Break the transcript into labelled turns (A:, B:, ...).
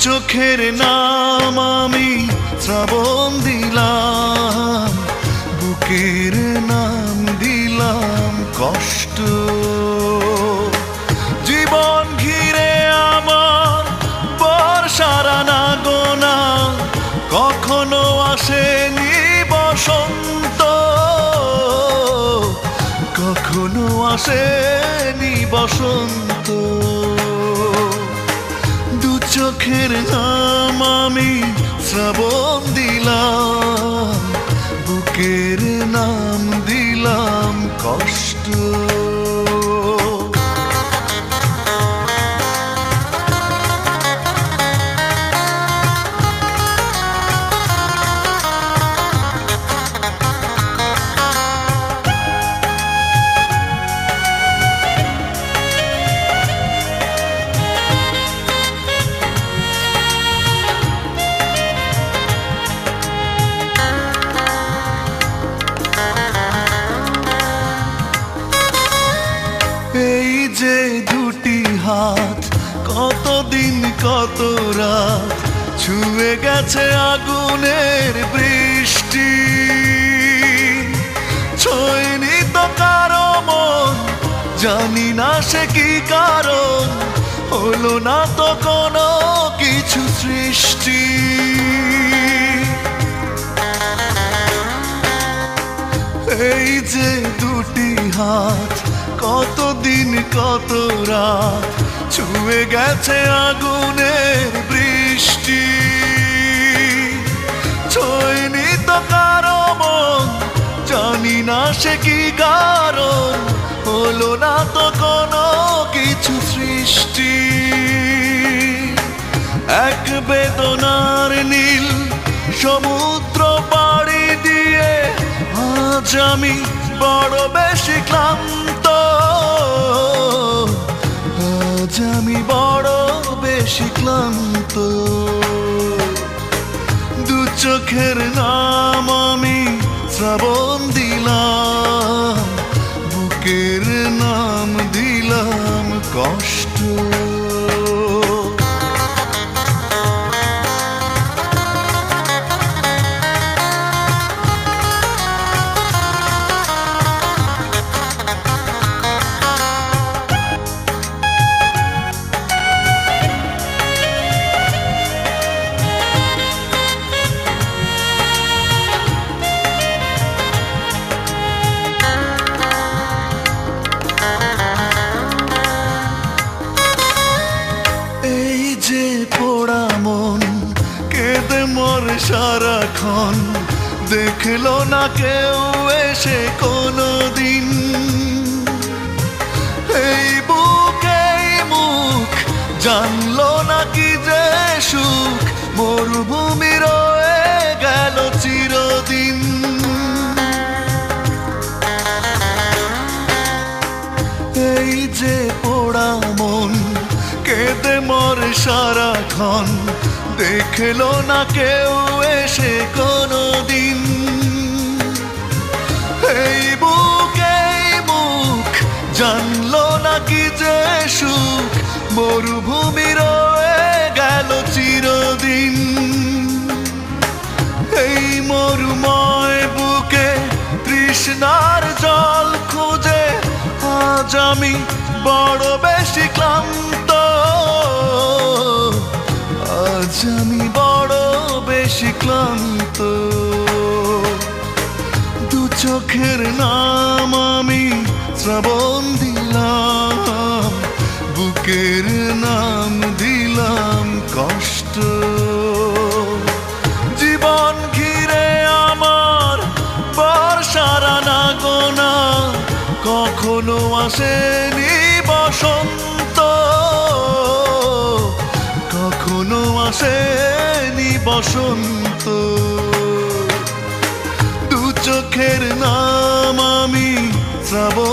A: চোখের নাম আমি শ্রাবণ দিলাম, বুকের নাম দিলাম কষ্ট। জীবন ঘিরে আমার বর্ষার আনাগোনা, কখনো আসেনি বসন্ত, কখনো আসেনি বসন্ত। চোখের নাম আমি শ্রাবণ দিলাম, বুকের নাম দিলাম কষ্ট। যে দুটি হাত কতদিন কত রাত ছুঁয়ে গেছে আগুনের বৃষ্টি, ছয়নি তো কারো মন, জানি না সে কি কারণ, হলো না তো কোনো কিছু সৃষ্টি। এই যে দুটি হাত কতদিন কত রাত ছুঁয়ে গেছে আগুনের বৃষ্টি, ছয়নি তো কারো মন, জানি না সে কি কারণ, হলো না তো কোনো কিছু সৃষ্টি। এক বেদনার নীল সমুদ্র পাড়ি দিয়ে আজ আমি বড় বেশি ক্লান্ত, আজ আমি বড় বেশি ক্লান্ত। দু চোখের নাম আমি শ্রাবণ দিলাম, বুকের নাম দিলাম কষ্ট। পোড়া মন কেঁদে মরে সারাক্ষণ, দেখলো না কেউ এসে কোনো দিন, এই বুকে মুখ জানলো না কি যে সুখ, মরুভূমি রয়ে গেল চিরদিন। এই যে পোড়া মন কেঁদে মরে সারাক্ষণ, দেখলো না কেউ এসে কোনো দিন, এই বুকে মুখ জানলো না কি যে সুখ, মরুভূমি রয়ে গেল চিরদিন। এই মরুময় বুকে তৃষ্ণার জল খুঁজে আজ আমি বড় বেশি ক্লান্ত, আজ আমি বড় বেশি ক্লান্ত। দু চোখের নাম আমি শ্রাবণ দিলাম, বুকের নাম দিলাম কষ্ট। জীবন ঘিরে আমার বর্ষার আনাগোনা, কখনো আসেনি বসন্ত, কখনো এখনো আসেনি বসন্ত। দু চোখের নাম আমি শ্রাবণ